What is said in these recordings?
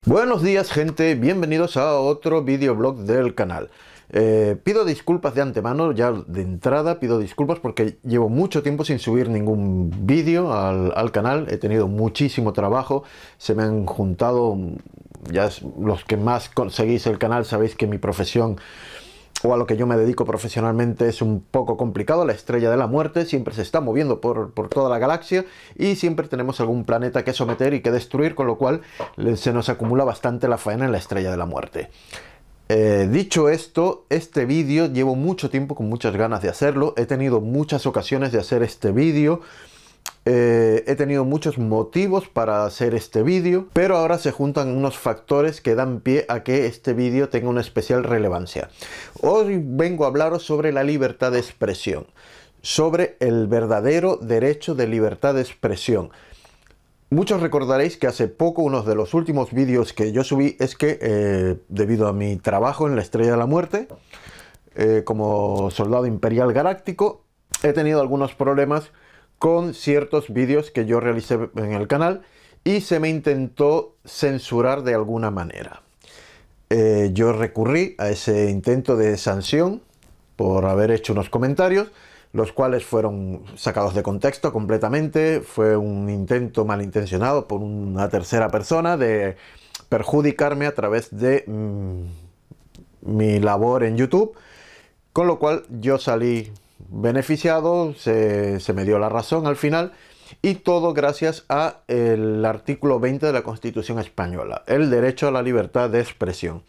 Buenos días, gente, bienvenidos a otro videoblog del canal. Pido disculpas de antemano, ya de entrada pido disculpas porque llevo mucho tiempo sin subir ningún vídeo al canal. He tenido muchísimo trabajo, se me han juntado, los que más seguís el canal sabéis que mi profesión o a lo que yo me dedico profesionalmente es un poco complicado. La estrella de la muerte siempre se está moviendo por toda la galaxia y siempre tenemos algún planeta que someter y que destruir, con lo cual se nos acumula bastante la faena en la estrella de la muerte. Dicho esto, este vídeo llevo mucho tiempo con muchas ganas de hacerlo. He tenido muchas ocasiones de hacer este vídeo. He tenido muchos motivos para hacer este vídeo, pero ahora se juntan unos factores que dan pie a que este vídeo tenga una especial relevancia. Hoy vengo a hablaros sobre la libertad de expresión, sobre el verdadero derecho de libertad de expresión. Muchos recordaréis que hace poco, uno de los últimos vídeos que yo subí es que debido a mi trabajo en la Estrella de la Muerte, como soldado imperial galáctico, he tenido algunos problemas con ciertos vídeos que yo realicé en el canal y se me intentó censurar de alguna manera. Yo recurrí a ese intento de sanción por haber hecho unos comentarios, los cuales fueron sacados de contexto completamente. Fue un intento malintencionado por una tercera persona de perjudicarme a través de mi labor en YouTube, con lo cual yo salí beneficiado, se me dio la razón al final, y todo gracias al artículo 20 de la Constitución española, el derecho a la libertad de expresión.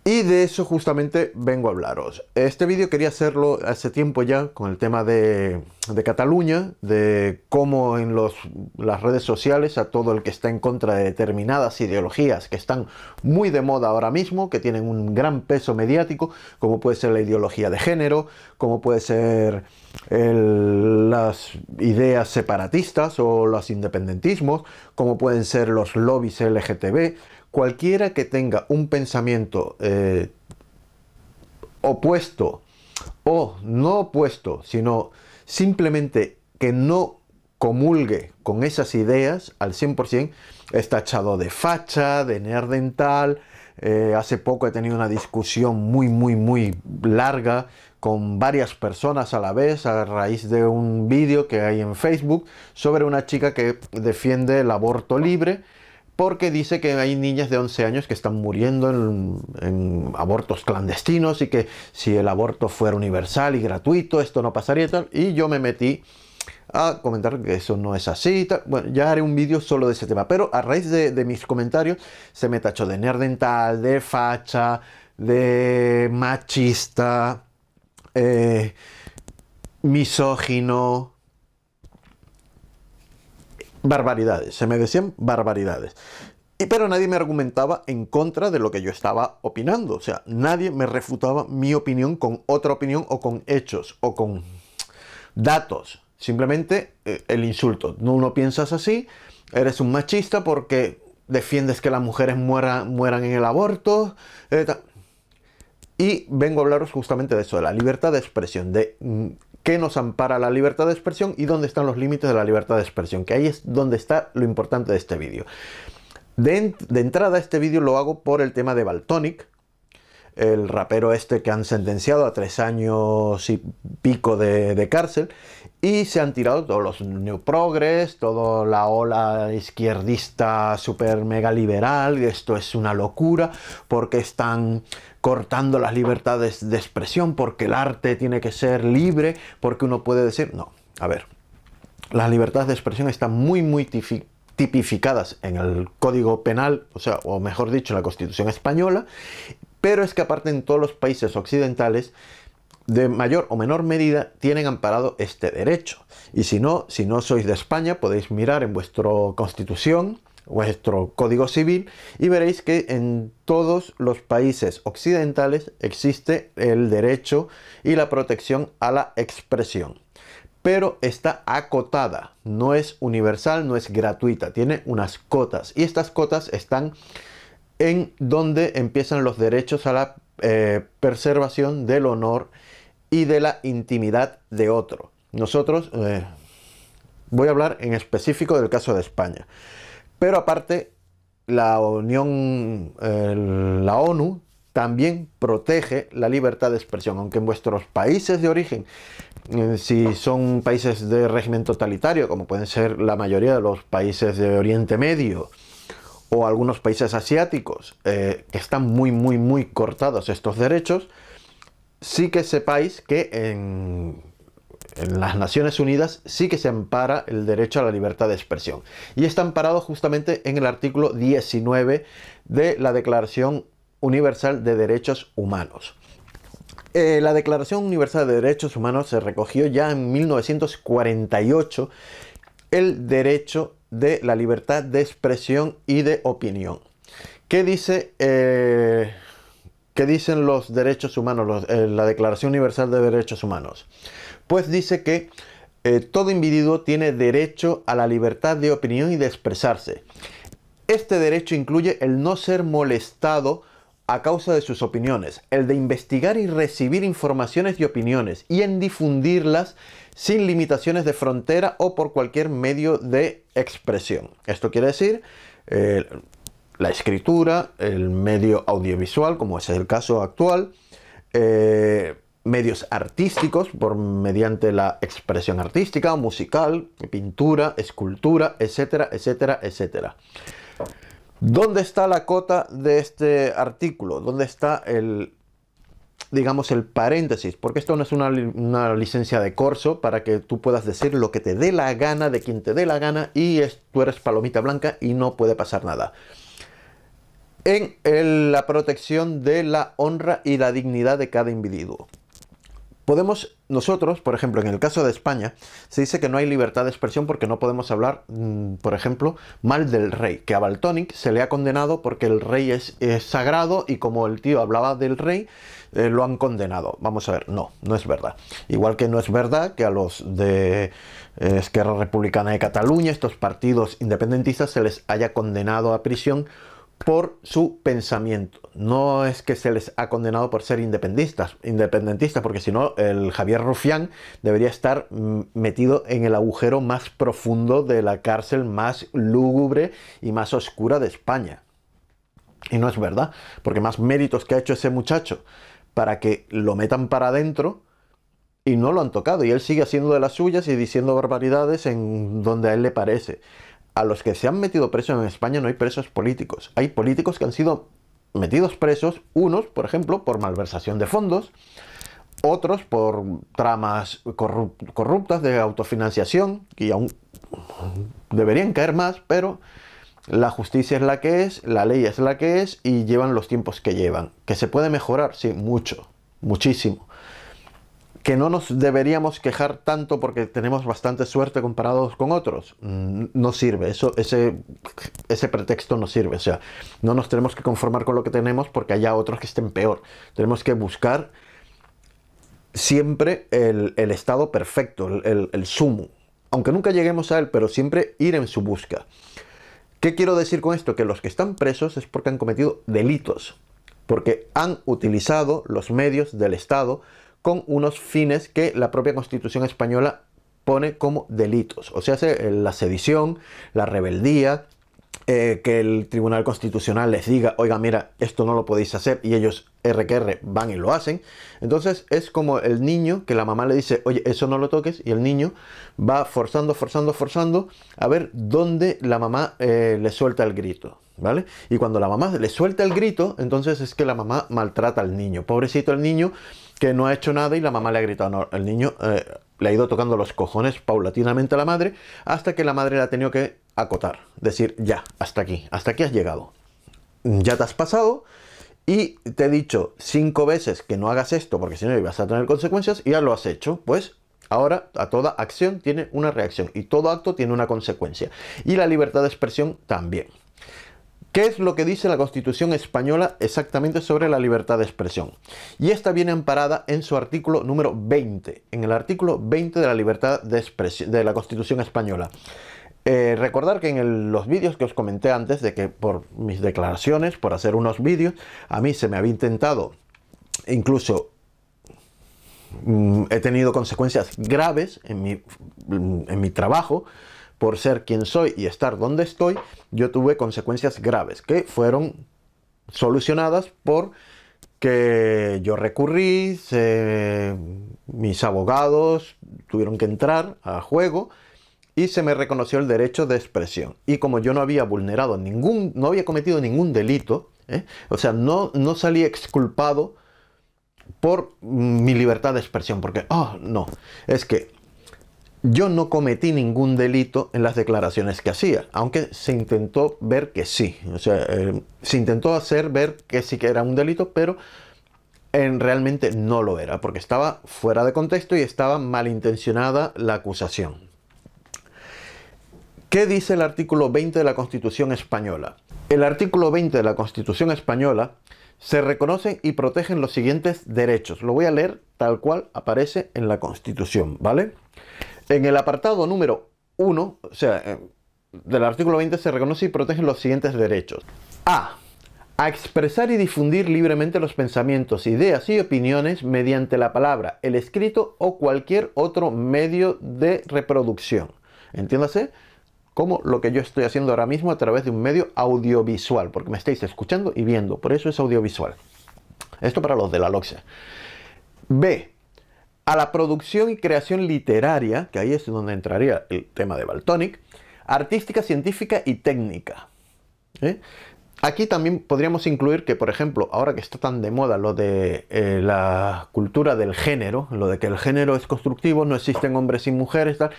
Y de eso justamente vengo a hablaros. Este vídeo quería hacerlo hace tiempo ya con el tema de Cataluña, de cómo en las redes sociales a todo el que está en contra de determinadas ideologías que están muy de moda ahora mismo, que tienen un gran peso mediático, como puede ser la ideología de género, como puede ser las ideas separatistas o los independentismos, como pueden ser los lobbies LGTB. Cualquiera que tenga un pensamiento opuesto, o no opuesto, sino simplemente que no comulgue con esas ideas al 100%, es tachado de facha, de neandertal. Hace poco he tenido una discusión muy larga con varias personas a la vez a raíz de un vídeo que hay en Facebook sobre una chica que defiende el aborto libre, porque dice que hay niñas de 11 años que están muriendo en abortos clandestinos y que si el aborto fuera universal y gratuito, esto no pasaría y tal. Y yo me metí a comentar que eso no es así y tal. Bueno, ya haré un vídeo solo de ese tema, pero a raíz de mis comentarios se me tachó de neandertal, de facha, de machista, misógino. Barbaridades, se me decían barbaridades. Pero nadie me argumentaba en contra de lo que yo estaba opinando. O sea, nadie me refutaba mi opinión con otra opinión o con hechos o con datos. Simplemente el insulto. No piensas así, eres un machista porque defiendes que las mujeres mueran en el aborto. Y vengo a hablaros justamente de eso, de la libertad de expresión, de qué nos ampara la libertad de expresión y dónde están los límites de la libertad de expresión, que ahí es donde está lo importante de este vídeo. De entrada, este vídeo lo hago por el tema de Valtonyc, el rapero este que han sentenciado a 3 años y pico de cárcel, y se han tirado todos los New Progress, toda la ola izquierdista super mega liberal. Esto es una locura porque están cortando las libertades de expresión, porque el arte tiene que ser libre, porque uno puede decir... No, a ver, las libertades de expresión están muy tipificadas en el Código Penal, o mejor dicho, en la Constitución española, pero es que aparte en todos los países occidentales, de mayor o menor medida, tienen amparado este derecho. Y si no sois de España, podéis mirar en vuestra Constitución, vuestro Código Civil, y veréis que en todos los países occidentales existe el derecho y la protección a la expresión. Pero está acotada, no es universal, no es gratuita, tiene unas cotas. Y estas cotas están en donde empiezan los derechos a la preservación del honor y de la intimidad de otro. Nosotros, voy a hablar en específico del caso de España, pero aparte la ONU también protege la libertad de expresión, aunque en vuestros países de origen, si son países de régimen totalitario, como pueden ser la mayoría de los países de Oriente Medio, o algunos países asiáticos, que están muy cortados estos derechos, sí que sepáis que en las Naciones Unidas sí que se ampara el derecho a la libertad de expresión. Y está amparado justamente en el artículo 19 de la Declaración Universal de Derechos Humanos. La Declaración Universal de Derechos Humanos se recogió ya en 1948 el derecho de la libertad de expresión y de opinión. ¿Qué dice, qué dicen los derechos humanos, la Declaración Universal de Derechos Humanos? Pues dice que todo individuo tiene derecho a la libertad de opinión y de expresarse. Este derecho incluye el no ser molestado a causa de sus opiniones, el de investigar y recibir informaciones y opiniones, y en difundirlas sin limitaciones de frontera o por cualquier medio de expresión. Esto quiere decir la escritura, el medio audiovisual, como es el caso actual, medios artísticos, mediante la expresión artística o musical, pintura, escultura, etcétera, etcétera, etcétera. ¿Dónde está la cota de este artículo? ¿Dónde está digamos, el paréntesis? Porque esto no es una licencia de corso para que tú puedas decir lo que te dé la gana, de quien te dé la gana, y tú eres palomita blanca y no puede pasar nada. En la protección de la honra y la dignidad de cada individuo. Podemos, nosotros, por ejemplo, en el caso de España, se dice que no hay libertad de expresión porque no podemos hablar, por ejemplo, mal del rey, que a Valtònyc se le ha condenado porque el rey es sagrado y como el tío hablaba del rey, lo han condenado. Vamos a ver, no es verdad. Igual que no es verdad que a los de Esquerra Republicana de Cataluña, estos partidos independentistas, se les haya condenado a prisión por su pensamiento. No es que se les ha condenado por ser independentistas, porque si no, el Javier Rufián debería estar metido en el agujero más profundo de la cárcel más lúgubre y más oscura de España. Y no es verdad, porque más méritos que ha hecho ese muchacho para que lo metan para adentro y no lo han tocado. Y él sigue haciendo de las suyas y diciendo barbaridades en donde a él le parece. A los que se han metido presos en España no hay presos políticos. Hay políticos que han sido metidos presos, unos, por ejemplo, por malversación de fondos, otros por tramas corruptas de autofinanciación, y aún deberían caer más, pero la justicia es la que es, la ley es la que es, y llevan los tiempos que llevan. ¿Que se puede mejorar? Sí, mucho, muchísimo. ¿Que no nos deberíamos quejar tanto porque tenemos bastante suerte comparados con otros? No sirve, ese pretexto no sirve. O sea, no nos tenemos que conformar con lo que tenemos porque haya otros que estén peor. Tenemos que buscar siempre el estado perfecto, el sumo. Aunque nunca lleguemos a él, pero siempre ir en su busca. ¿Qué quiero decir con esto? Que los que están presos es porque han cometido delitos. Porque han utilizado los medios del Estado con unos fines que la propia Constitución española pone como delitos. O sea, la sedición, la rebeldía, que el Tribunal Constitucional les diga, oiga, mira, esto no lo podéis hacer, y ellos, R van y lo hacen. Entonces es como el niño que la mamá le dice, oye, eso no lo toques, y el niño va forzando a ver dónde la mamá le suelta el grito. ¿Vale? Y cuando la mamá le suelta el grito, entonces es que la mamá maltrata al niño. Pobrecito el niño que no ha hecho nada y la mamá le ha gritado. No, el niño le ha ido tocando los cojones paulatinamente a la madre hasta que la madre le ha tenido que acotar. Decir, ya, hasta aquí has llegado. Ya te has pasado y te he dicho 5 veces que no hagas esto porque si no ibas a tener consecuencias y ya lo has hecho. Pues ahora a toda acción tiene una reacción y todo acto tiene una consecuencia. Y la libertad de expresión también. ¿Qué es lo que dice la Constitución española exactamente sobre la libertad de expresión? Y esta viene amparada en su artículo número 20, en el artículo 20 de la libertad de expresión de la Constitución española. Recordar que en los vídeos que os comenté antes, de que por mis declaraciones, por hacer unos vídeos, a mí se me había intentado, incluso he tenido consecuencias graves en mi trabajo, por ser quien soy y estar donde estoy, yo tuve consecuencias graves que fueron solucionadas por que yo recurrí, mis abogados tuvieron que entrar a juego y se me reconoció el derecho de expresión. Y como yo no había vulnerado no había cometido ningún delito, o sea, no salí exculpado por mi libertad de expresión, porque, no, es que yo no cometí ningún delito en las declaraciones que hacía, aunque se intentó ver que sí. O sea, se intentó hacer ver que sí que era un delito, pero realmente no lo era, porque estaba fuera de contexto y estaba malintencionada la acusación. ¿Qué dice el artículo 20 de la Constitución Española? El artículo 20 de la Constitución Española se reconocen y protegen los siguientes derechos. Lo voy a leer tal cual aparece en la Constitución, ¿vale? En el apartado número 1, o sea, del artículo 20 se reconoce y protegen los siguientes derechos. A expresar y difundir libremente los pensamientos, ideas y opiniones mediante la palabra, el escrito o cualquier otro medio de reproducción. Entiéndase como lo que yo estoy haciendo ahora mismo a través de un medio audiovisual, porque me estáis escuchando y viendo, por eso es audiovisual. Esto para los de la LOCSE. B. A la producción y creación literaria, que ahí es donde entraría el tema de Valtònyc, artística, científica y técnica. Aquí también podríamos incluir que, por ejemplo, ahora que está tan de moda lo de la cultura del género, lo de que el género es constructivo, no existen hombres y mujeres, tal,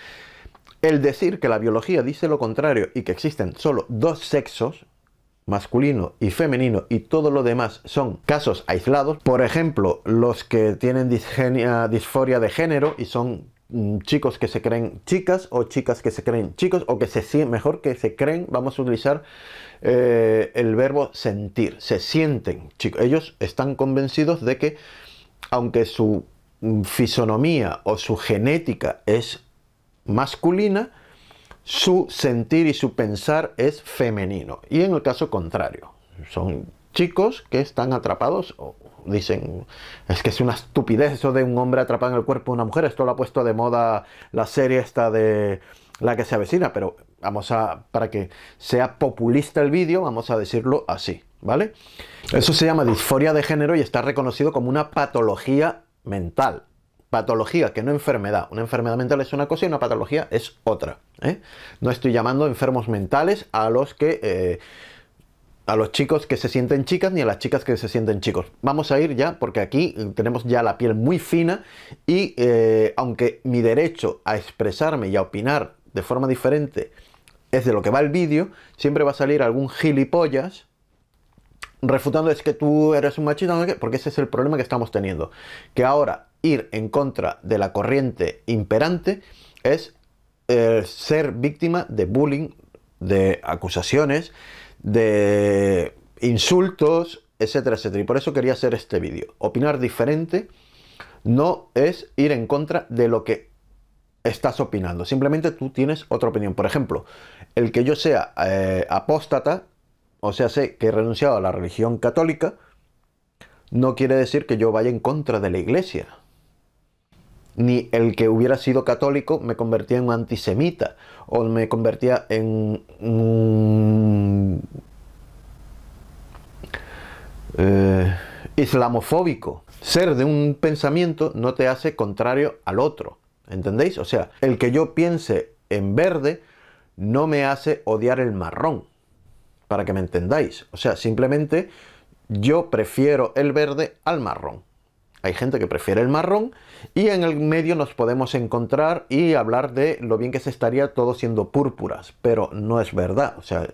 el decir que la biología dice lo contrario y que existen solo dos sexos, masculino y femenino, y todo lo demás son casos aislados. Por ejemplo, los que tienen disforia de género y son chicos que se creen chicas o chicas que se creen chicos, o que mejor que se creen, vamos a utilizar el verbo sentir, se sienten chicos. Ellos están convencidos de que aunque su fisonomía o su genética es masculina, su sentir y su pensar es femenino. Y en el caso contrario, son chicos que están atrapados, o dicen, es que es una estupidez eso de un hombre atrapado en el cuerpo de una mujer. Esto lo ha puesto de moda la serie esta de La que se avecina, pero para que sea populista el vídeo, vamos a decirlo así, ¿vale? Eso se llama disforia de género y está reconocido como una patología mental. Patología, que no enfermedad. Una enfermedad mental es una cosa y una patología es otra. No estoy llamando enfermos mentales a los chicos que se sienten chicas ni a las chicas que se sienten chicos. Vamos a ir ya, porque aquí tenemos ya la piel muy fina y aunque mi derecho a expresarme y a opinar de forma diferente es de lo que va el vídeo, siempre va a salir algún gilipollas refutando es que tú eres un machista, porque ese es el problema que estamos teniendo. Que ahora ir en contra de la corriente imperante es ser víctima de bullying, de acusaciones, de insultos, etcétera, etcétera. Y por eso quería hacer este vídeo. Opinar diferente no es ir en contra de lo que estás opinando. Simplemente tú tienes otra opinión. Por ejemplo, el que yo sea apóstata, o sea, sé que he renunciado a la religión católica, no quiere decir que yo vaya en contra de la iglesia. Ni el que hubiera sido católico me convertía en un antisemita o me convertía en islamofóbico. Ser de un pensamiento no te hace contrario al otro, ¿entendéis? O sea, el que yo piense en verde no me hace odiar el marrón, para que me entendáis. O sea, simplemente yo prefiero el verde al marrón. Hay gente que prefiere el marrón y en el medio nos podemos encontrar y hablar de lo bien que se estaría todo siendo púrpuras, pero no es verdad. O sea,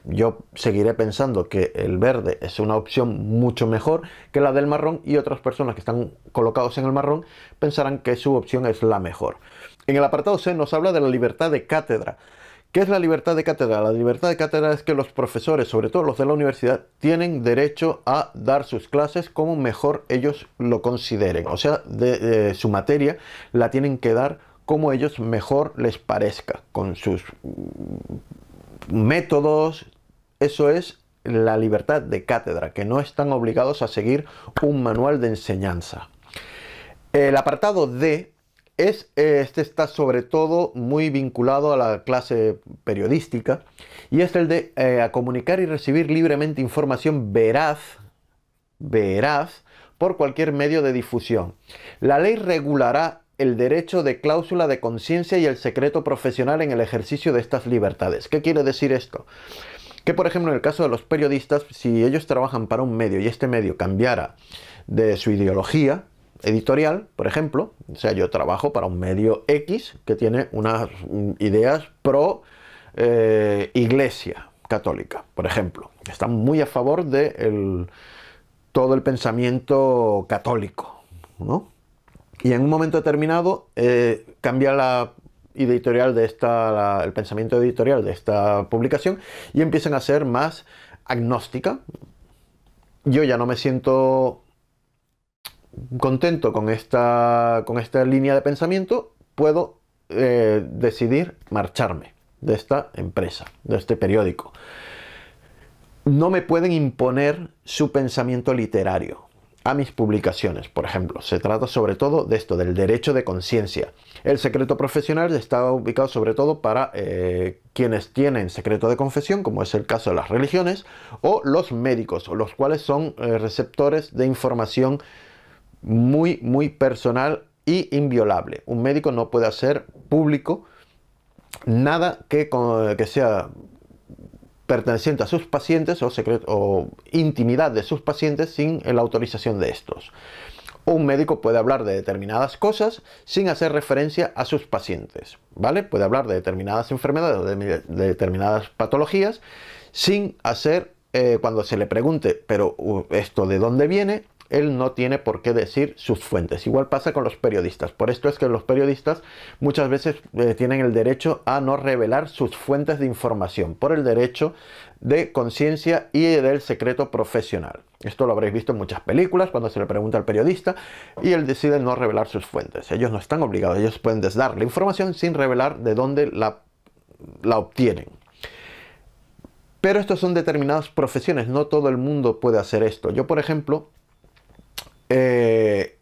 yo seguiré pensando que el verde es una opción mucho mejor que la del marrón y otras personas que están colocados en el marrón pensarán que su opción es la mejor. En el apartado C nos habla de la libertad de cátedra. ¿Qué es la libertad de cátedra? La libertad de cátedra es que los profesores, sobre todo los de la universidad, tienen derecho a dar sus clases como mejor ellos lo consideren. O sea, su materia la tienen que dar como ellos mejor les parezca, con sus métodos. Eso es la libertad de cátedra, que no están obligados a seguir un manual de enseñanza. El apartado D Este está sobre todo muy vinculado a la clase periodística y es el de a comunicar y recibir libremente información veraz por cualquier medio de difusión. La ley regulará el derecho de cláusula de conciencia y el secreto profesional en el ejercicio de estas libertades. ¿Qué quiere decir esto? Que, por ejemplo, en el caso de los periodistas, si ellos trabajan para un medio y este medio cambiara de su ideología editorial, por ejemplo, o sea, yo trabajo para un medio X que tiene unas ideas pro Iglesia Católica, por ejemplo, que están muy a favor de todo el pensamiento católico, ¿no? Y en un momento determinado cambia la editorial de el pensamiento editorial de esta publicación y empiezan a ser más agnóstica. Yo ya no me siento contento con esta línea de pensamiento, puedo decidir marcharme de esta empresa, de este periódico. No me pueden imponer su pensamiento literario a mis publicaciones, por ejemplo. Se trata sobre todo de esto, del derecho de conciencia. El secreto profesional está ubicado sobre todo para quienes tienen secreto de confesión, como es el caso de las religiones, o los médicos, los cuales son receptores de información muy personal y inviolable. Un médico no puede hacer público nada que sea perteneciente a sus pacientes o intimidad de sus pacientes sin la autorización de estos. Un médico puede hablar de determinadas cosas sin hacer referencia a sus pacientes, ¿vale? Puede hablar de determinadas enfermedades o de determinadas patologías sin hacer, cuando se le pregunte, pero ¿esto de dónde viene?, él no tiene por qué decir sus fuentes. Igual pasa con los periodistas. Por esto es que los periodistas muchas veces tienen el derecho a no revelar sus fuentes de información, por el derecho de conciencia y del secreto profesional. Esto lo habréis visto en muchas películas, cuando se le pregunta al periodista y él decide no revelar sus fuentes. Ellos no están obligados, ellos pueden dar la información sin revelar de dónde la obtienen. Pero estos son determinadas profesiones, no todo el mundo puede hacer esto. Yo, por ejemplo,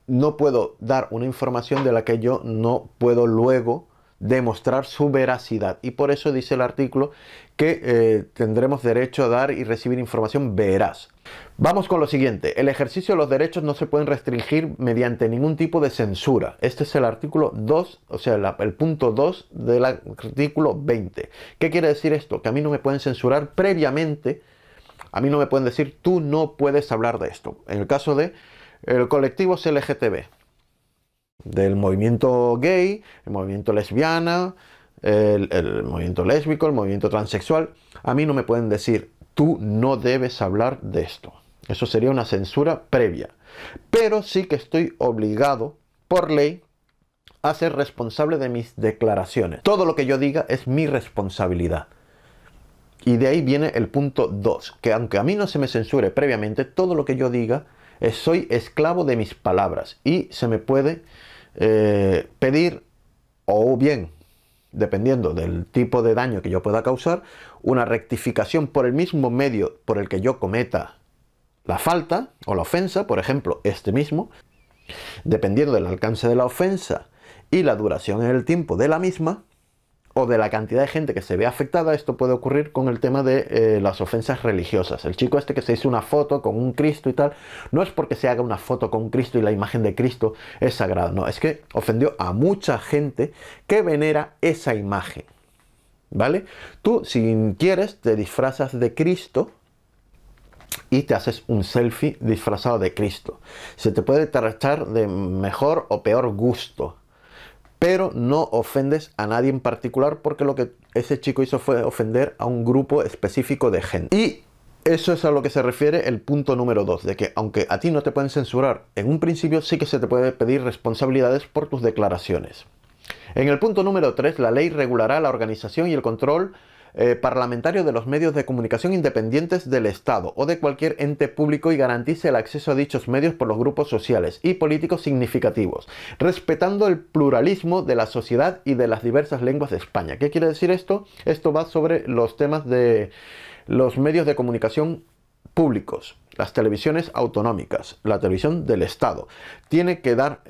no puedo dar una información de la que yo no puedo luego demostrar su veracidad, y por eso dice el artículo que tendremos derecho a dar y recibir información veraz. Vamos con lo siguiente: el ejercicio de los derechos no se pueden restringir mediante ningún tipo de censura. Este es el artículo 2, o sea, el punto 2 del artículo 20. ¿Qué quiere decir esto? Que a mí no me pueden censurar previamente, a mí no me pueden decir tú no puedes hablar de esto. En el caso de el colectivo LGTB, del movimiento gay, el movimiento lesbiana, el movimiento lésbico, el movimiento transexual, a mí no me pueden decir tú no debes hablar de esto. Eso sería una censura previa. Pero sí que estoy obligado por ley a ser responsable de mis declaraciones. Todo lo que yo diga es mi responsabilidad. Y de ahí viene el punto 2, que aunque a mí no se me censure previamente, todo lo que yo diga soy esclavo de mis palabras y se me puede pedir, o bien, dependiendo del tipo de daño que yo pueda causar, una rectificación por el mismo medio por el que yo cometa la falta o la ofensa, por ejemplo, este mismo, dependiendo del alcance de la ofensa y la duración en el tiempo de la misma, o de la cantidad de gente que se ve afectada. Esto puede ocurrir con el tema de las ofensas religiosas. El chico este que se hizo una foto con un Cristo y tal, no es porque se haga una foto con Cristo y la imagen de Cristo es sagrada, no, es que ofendió a mucha gente que venera esa imagen, ¿vale? Tú, si quieres, te disfrazas de Cristo y te haces un selfie disfrazado de Cristo. Se te puede tachar de mejor o peor gusto, pero no ofendes a nadie en particular, porque lo que ese chico hizo fue ofender a un grupo específico de gente. Y eso es a lo que se refiere el punto número 2, de que aunque a ti no te pueden censurar en un principio, sí que se te puede pedir responsabilidades por tus declaraciones. En el punto número 3, la ley regulará la organización y el control parlamentario de los medios de comunicación independientes del Estado o de cualquier ente público y garantice el acceso a dichos medios por los grupos sociales y políticos significativos, respetando el pluralismo de la sociedad y de las diversas lenguas de España. ¿Qué quiere decir esto? Esto va sobre los temas de los medios de comunicación públicos, las televisiones autonómicas, la televisión del Estado. Tiene que dar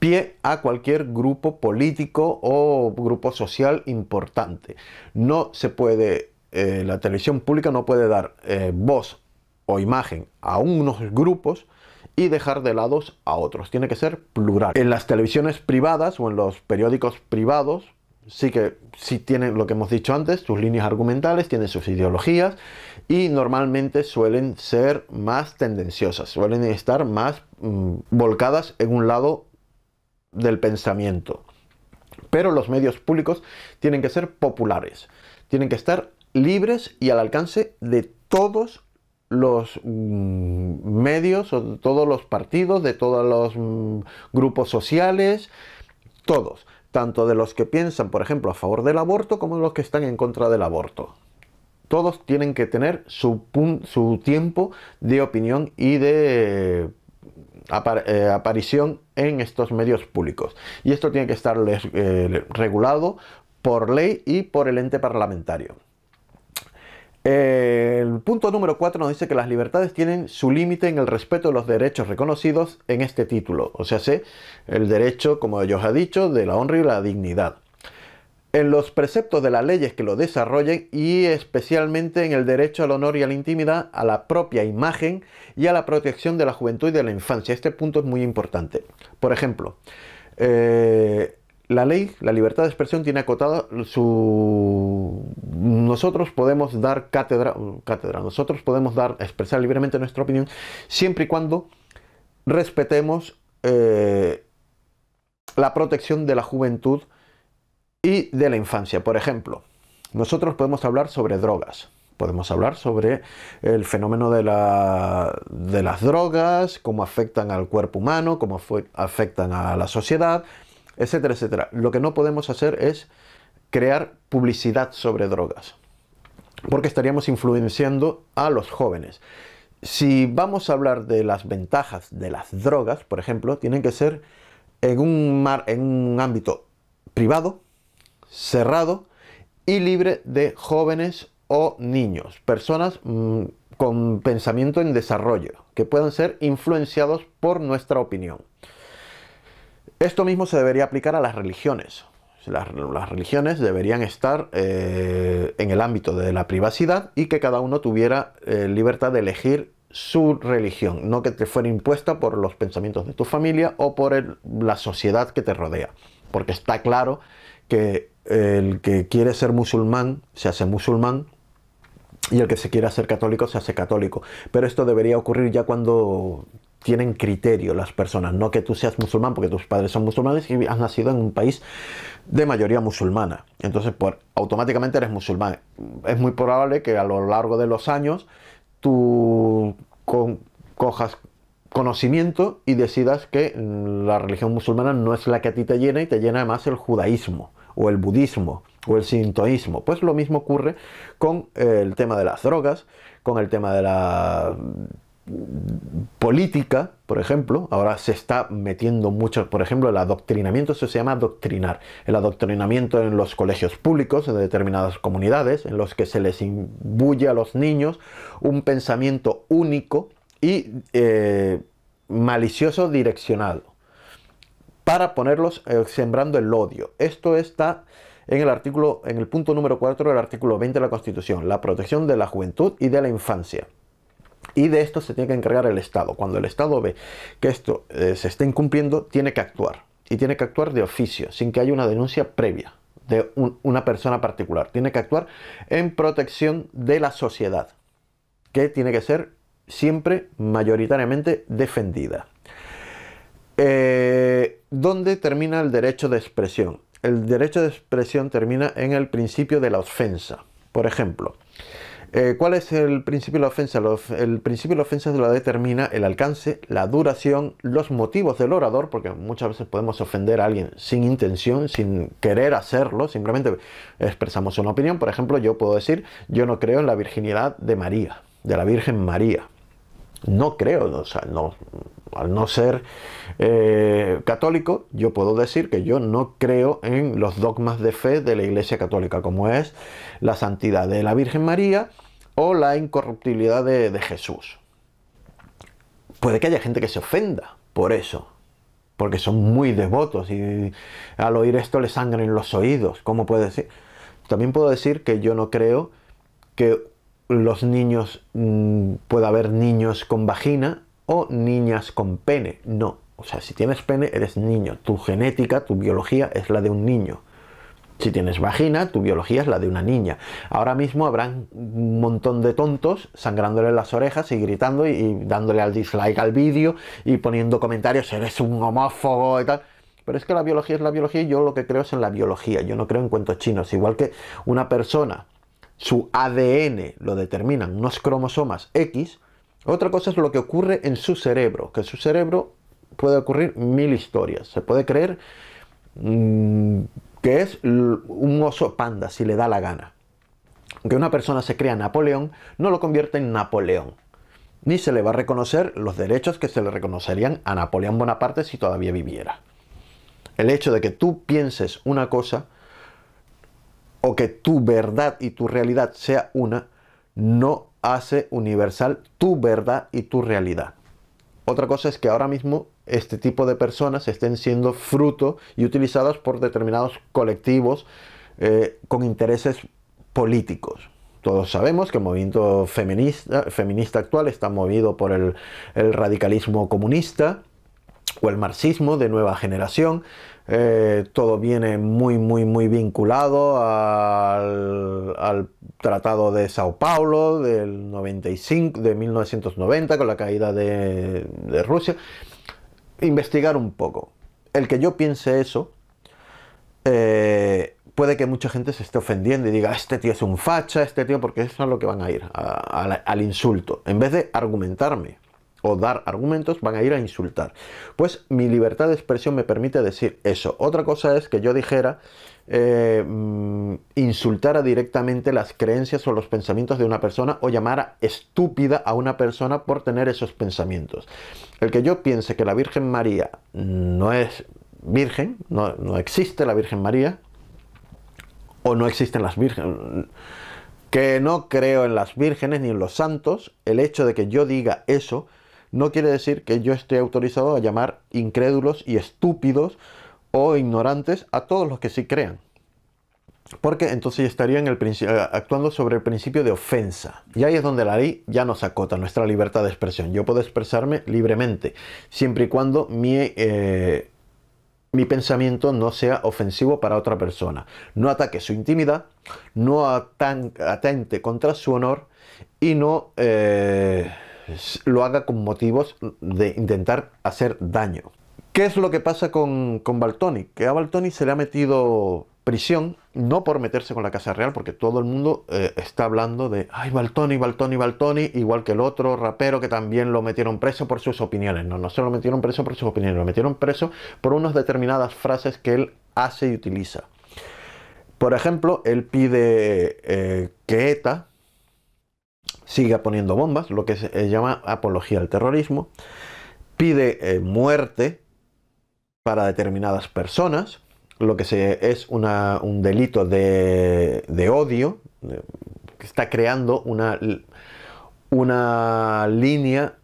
pie a cualquier grupo político o grupo social importante. No se puede, la televisión pública no puede dar voz o imagen a unos grupos y dejar de lado a otros. Tiene que ser plural. En las televisiones privadas o en los periódicos privados sí tienen lo que hemos dicho antes, sus líneas argumentales, tienen sus ideologías y normalmente suelen ser más tendenciosas, suelen estar más volcadas en un lado del pensamiento. Pero los medios públicos tienen que ser populares, tienen que estar libres y al alcance de todos los medios o de todos los partidos, de todos los grupos sociales, todos, tanto de los que piensan, por ejemplo, a favor del aborto como de los que están en contra del aborto. Todos tienen que tener su tiempo de opinión y de aparición en estos medios públicos. Y esto tiene que estar regulado por ley y por el ente parlamentario. El punto número 4 nos dice que las libertades tienen su límite en el respeto de los derechos reconocidos en este título, o sea, el derecho, como yo os he dicho, de la honra y la dignidad, en los preceptos de las leyes que lo desarrollen y especialmente en el derecho al honor y a la intimidad, a la propia imagen y a la protección de la juventud y de la infancia. Este punto es muy importante. Por ejemplo, la ley, la libertad de expresión tiene acotada nosotros podemos dar cátedra, nosotros podemos expresar libremente nuestra opinión siempre y cuando respetemos la protección de la juventud y de la infancia. Por ejemplo, nosotros podemos hablar sobre drogas, podemos hablar sobre el fenómeno de las drogas, cómo afectan al cuerpo humano, cómo afectan a la sociedad, etcétera, etcétera. Lo que no podemos hacer es crear publicidad sobre drogas, porque estaríamos influenciando a los jóvenes. Si vamos a hablar de las ventajas de las drogas, por ejemplo, tienen que ser en un ámbito privado, cerrado y libre de jóvenes o niños, personas con pensamiento en desarrollo, que puedan ser influenciados por nuestra opinión. Esto mismo se debería aplicar a las religiones. Las religiones deberían estar en el ámbito de la privacidad y que cada uno tuviera libertad de elegir su religión, no que te fuera impuesta por los pensamientos de tu familia o por la sociedad que te rodea. Porque está claro que el que quiere ser musulmán se hace musulmán y el que se quiere hacer católico se hace católico. Pero esto debería ocurrir ya cuando tienen criterio las personas, no que tú seas musulmán porque tus padres son musulmanes y has nacido en un país de mayoría musulmana. Entonces, automáticamente eres musulmán. Es muy probable que a lo largo de los años tú cojas conocimiento y decidas que la religión musulmana no es la que a ti te llena y te llena más el judaísmo o el budismo o el sintoísmo. Pues lo mismo ocurre con el tema de las drogas, con el tema de la política, por ejemplo. Ahora se está metiendo mucho, por ejemplo, el adoctrinamiento. Eso se llama adoctrinar. El adoctrinamiento en los colegios públicos de determinadas comunidades, en los que se les imbuye a los niños un pensamiento único y malicioso direccionado para ponerlos sembrando el odio. Esto está en el punto número 4 del artículo 20 de la Constitución, la protección de la juventud y de la infancia. Y de esto se tiene que encargar el Estado. Cuando el Estado ve que esto se está incumpliendo, tiene que actuar. Y tiene que actuar de oficio, sin que haya una denuncia previa de una persona particular. Tiene que actuar en protección de la sociedad, que tiene que ser siempre mayoritariamente defendida. ¿Dónde termina el derecho de expresión? El derecho de expresión termina en el principio de la ofensa. Por ejemplo, ¿cuál es el principio de la ofensa? El principio de la ofensa lo determina el alcance, la duración, los motivos del orador, porque muchas veces podemos ofender a alguien sin intención, sin querer hacerlo, simplemente expresamos una opinión. Por ejemplo, yo puedo decir, yo no creo en la virginidad de María, de la Virgen María. No creo, o sea, al no ser católico, yo puedo decir que yo no creo en los dogmas de fe de la Iglesia Católica, como es la santidad de la Virgen María o la incorruptibilidad de Jesús. Puede que haya gente que se ofenda por eso, porque son muy devotos y al oír esto les sangran los oídos. ¿Cómo puede decir? También puedo decir que yo no creo que los niños, pueda haber niños con vagina o niñas con pene. No, o sea, si tienes pene eres niño, tu genética, tu biología es la de un niño. Si tienes vagina, tu biología es la de una niña. Ahora mismo habrán un montón de tontos sangrándole las orejas y gritando y dándole al dislike al vídeo y poniendo comentarios, eres un homófobo y tal. Pero es que la biología es la biología y yo lo que creo es en la biología. Yo no creo en cuentos chinos. Igual que una persona, su ADN lo determinan unos cromosomas X, otra cosa es lo que ocurre en su cerebro. Que en su cerebro puede ocurrir mil historias. Se puede creer que es un oso panda, si le da la gana. Que una persona se crea Napoleón, no lo convierte en Napoleón. Ni se le va a reconocer los derechos que se le reconocerían a Napoleón Bonaparte si todavía viviera. El hecho de que tú pienses una cosa, o que tu verdad y tu realidad sea una, no hace universal tu verdad y tu realidad. Otra cosa es que ahora mismo este tipo de personas estén siendo fruto y utilizadas por determinados colectivos con intereses políticos. Todos sabemos que el movimiento feminista actual está movido por el radicalismo comunista o el marxismo de nueva generación. Todo viene muy vinculado al Tratado de Sao Paulo del 95, de 1990, con la caída de Rusia. Investigar un poco. El que yo piense eso, puede que mucha gente se esté ofendiendo y diga, este tío es un facha, este tío, porque eso es lo que van a ir, al insulto. En vez de argumentarme o dar argumentos, van a ir a insultar. Pues mi libertad de expresión me permite decir eso. Otra cosa es que yo dijera, insultara directamente las creencias o los pensamientos de una persona o llamara estúpida a una persona por tener esos pensamientos. El que yo piense que la Virgen María no es virgen, no existe la Virgen María, o no existen las vírgenes, que no creo en las vírgenes ni en los santos, el hecho de que yo diga eso no quiere decir que yo esté autorizado a llamar incrédulos y estúpidos o ignorantes a todos los que sí crean. Porque entonces estaría actuando sobre el principio de ofensa. Y ahí es donde la ley ya nos acota nuestra libertad de expresión. Yo puedo expresarme libremente, siempre y cuando mi pensamiento no sea ofensivo para otra persona. No ataque su intimidad, no atente contra su honor y no lo haga con motivos de intentar hacer daño. ¿Qué es lo que pasa con Valtonyc? Que a Valtonyc se le ha metido prisión, no por meterse con la Casa Real, porque todo el mundo está hablando de ay, Valtonyc, igual que el otro rapero que también lo metieron preso por sus opiniones. No se lo metieron preso por sus opiniones, lo metieron preso por unas determinadas frases que él hace y utiliza. Por ejemplo, él pide que ETA siga poniendo bombas, lo que se llama apología al terrorismo, pide muerte para determinadas personas, lo que es un delito de odio, que está creando una línea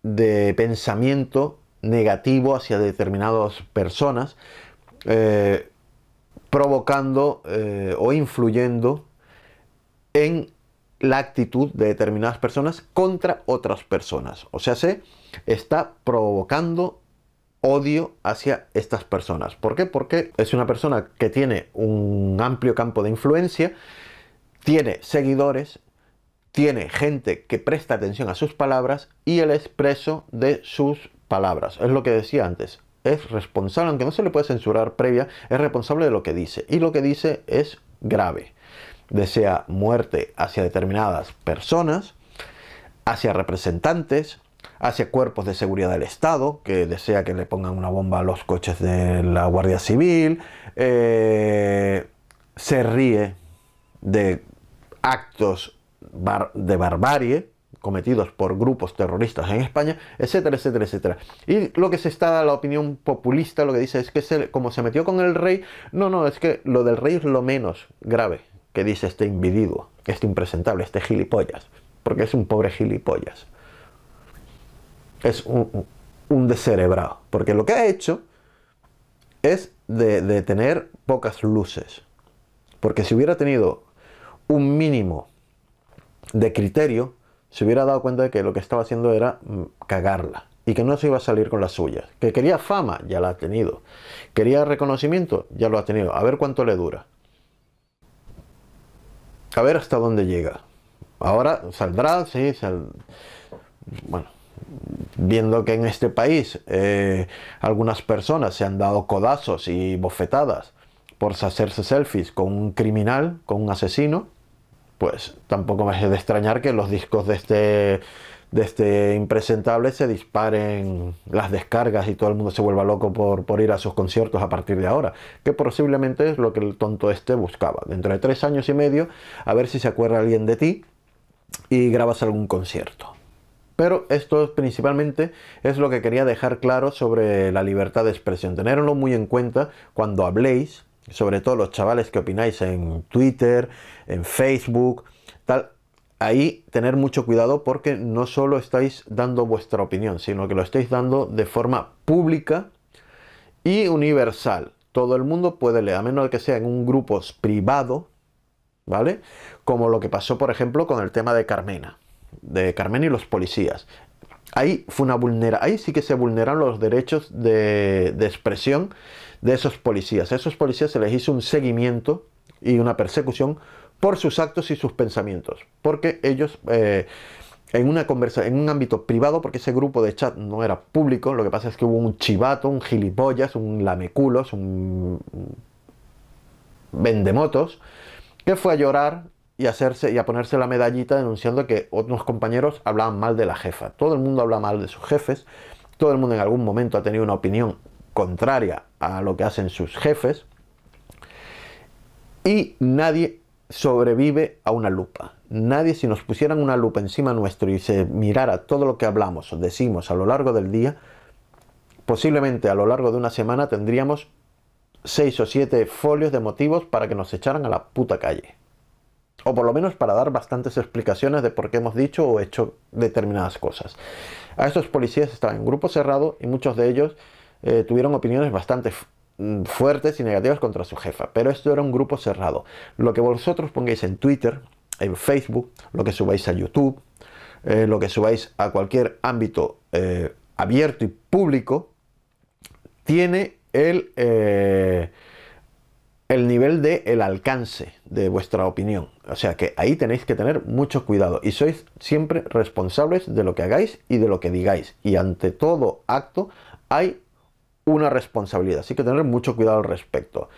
de pensamiento negativo hacia determinadas personas, provocando o influyendo en la actitud de determinadas personas contra otras personas. O sea, se está provocando odio hacia estas personas. ¿Por qué? Porque es una persona que tiene un amplio campo de influencia, tiene seguidores, tiene gente que presta atención a sus palabras y él es preso de sus palabras. Es lo que decía antes. Es responsable, aunque no se le puede censurar previa, es responsable de lo que dice. Y lo que dice es grave. Desea muerte hacia determinadas personas, hacia representantes, hacia cuerpos de seguridad del Estado, que desea que le pongan una bomba a los coches de la Guardia Civil, se ríe de actos de barbarie cometidos por grupos terroristas en España, etcétera, etcétera, etcétera. Y lo que se está, la opinión populista, lo que dice es que como se metió con el rey, no, es que lo del rey es lo menos grave que dice este individuo, este impresentable, este gilipollas, porque es un pobre gilipollas. Es un descerebrado, porque lo que ha hecho es de tener pocas luces. Porque si hubiera tenido un mínimo de criterio, se hubiera dado cuenta de que lo que estaba haciendo era cagarla. Y que no se iba a salir con las suyas. Que quería fama, ya la ha tenido. Quería reconocimiento, ya lo ha tenido. A ver cuánto le dura. A ver hasta dónde llega. Ahora saldrá, sí, bueno, viendo que en este país algunas personas se han dado codazos y bofetadas por hacerse selfies con un criminal, con un asesino, pues tampoco me es de extrañar que los discos de este impresentable se disparen las descargas y todo el mundo se vuelva loco por ir a sus conciertos a partir de ahora, que posiblemente es lo que el tonto este buscaba. Dentro de 3 años y medio, a ver si se acuerda alguien de ti y grabas algún concierto. Pero esto principalmente es lo que quería dejar claro sobre la libertad de expresión. Tenerlo muy en cuenta cuando habléis, sobre todo los chavales que opináis en Twitter, en Facebook, tal. Ahí tener mucho cuidado porque no solo estáis dando vuestra opinión, sino que lo estáis dando de forma pública y universal. Todo el mundo puede leer, a menos de que sea en un grupo privado, ¿vale? Como lo que pasó, por ejemplo, con el tema de Carmena y los policías. Ahí ahí sí que se vulneran los derechos de expresión de esos policías. A esos policías se les hizo un seguimiento y una persecución por sus actos y sus pensamientos, porque ellos en un ámbito privado, porque ese grupo de chat no era público, lo que pasa es que hubo un chivato, un gilipollas, un lameculos, un vendemotos, que fue a llorar y a ponerse la medallita denunciando que otros compañeros hablaban mal de la jefa. Todo el mundo habla mal de sus jefes, todo el mundo en algún momento ha tenido una opinión contraria a lo que hacen sus jefes, y nadie sobrevive a una lupa. Nadie, si nos pusieran una lupa encima nuestro y se mirara todo lo que hablamos o decimos a lo largo del día, posiblemente a lo largo de una semana tendríamos 6 o 7 folios de motivos para que nos echaran a la puta calle. O por lo menos para dar bastantes explicaciones de por qué hemos dicho o hecho determinadas cosas. A estos policías estaban en grupo cerrado y muchos de ellos tuvieron opiniones bastante fuertes y negativas contra su jefa, pero esto era un grupo cerrado. Lo que vosotros pongáis en Twitter, en Facebook, lo que subáis a YouTube, lo que subáis a cualquier ámbito abierto y público, tiene el nivel el alcance de vuestra opinión. O sea que ahí tenéis que tener mucho cuidado y sois siempre responsables de lo que hagáis y de lo que digáis, y ante todo acto hay una responsabilidad, así que tener mucho cuidado al respecto.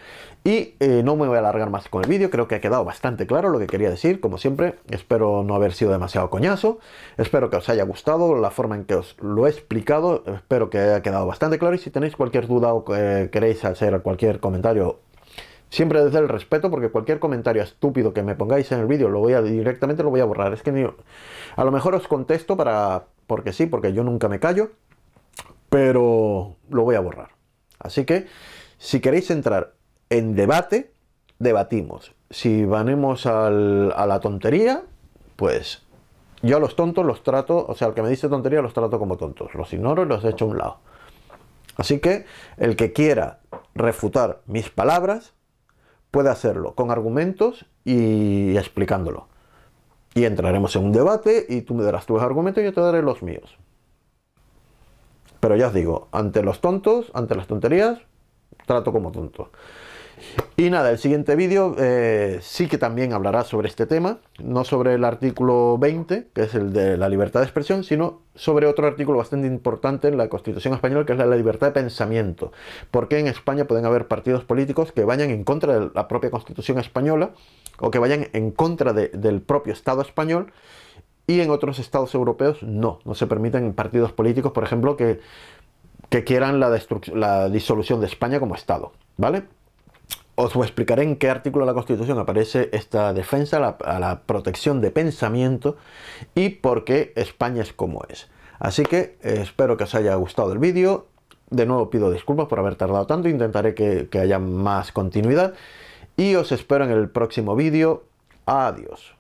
Y no me voy a alargar más con el vídeo, creo que ha quedado bastante claro lo que quería decir. Como siempre, espero no haber sido demasiado coñazo, espero que os haya gustado la forma en que os lo he explicado, espero que haya quedado bastante claro, y si tenéis cualquier duda o queréis hacer cualquier comentario, siempre desde el respeto, porque cualquier comentario estúpido que me pongáis en el vídeo directamente lo voy a borrar. Es que a lo mejor os contesto porque sí, porque yo nunca me callo, pero lo voy a borrar. Así que si queréis entrar en debate, debatimos. Si vanemos a la tontería, pues yo a los tontos los trato, o sea, al que me dice tontería los trato como tontos, los ignoro y los echo a un lado. Así que el que quiera refutar mis palabras puede hacerlo con argumentos y explicándolo. Y entraremos en un debate y tú me darás tus argumentos y yo te daré los míos. Pero ya os digo, ante los tontos, ante las tonterías, trato como tonto. Y nada, el siguiente vídeo sí que también hablará sobre este tema, no sobre el artículo 20, que es el de la libertad de expresión, sino sobre otro artículo bastante importante en la Constitución española, que es la libertad de pensamiento. Porque en España pueden haber partidos políticos que vayan en contra de la propia Constitución española, o que vayan en contra del propio Estado español, y en otros estados europeos no se permiten partidos políticos, por ejemplo, que quieran la disolución de España como Estado, ¿vale? Os explicaré en qué artículo de la Constitución aparece esta defensa a la protección de pensamiento y por qué España es como es. Así que espero que os haya gustado el vídeo. De nuevo pido disculpas por haber tardado tanto, intentaré que haya más continuidad y os espero en el próximo vídeo. Adiós.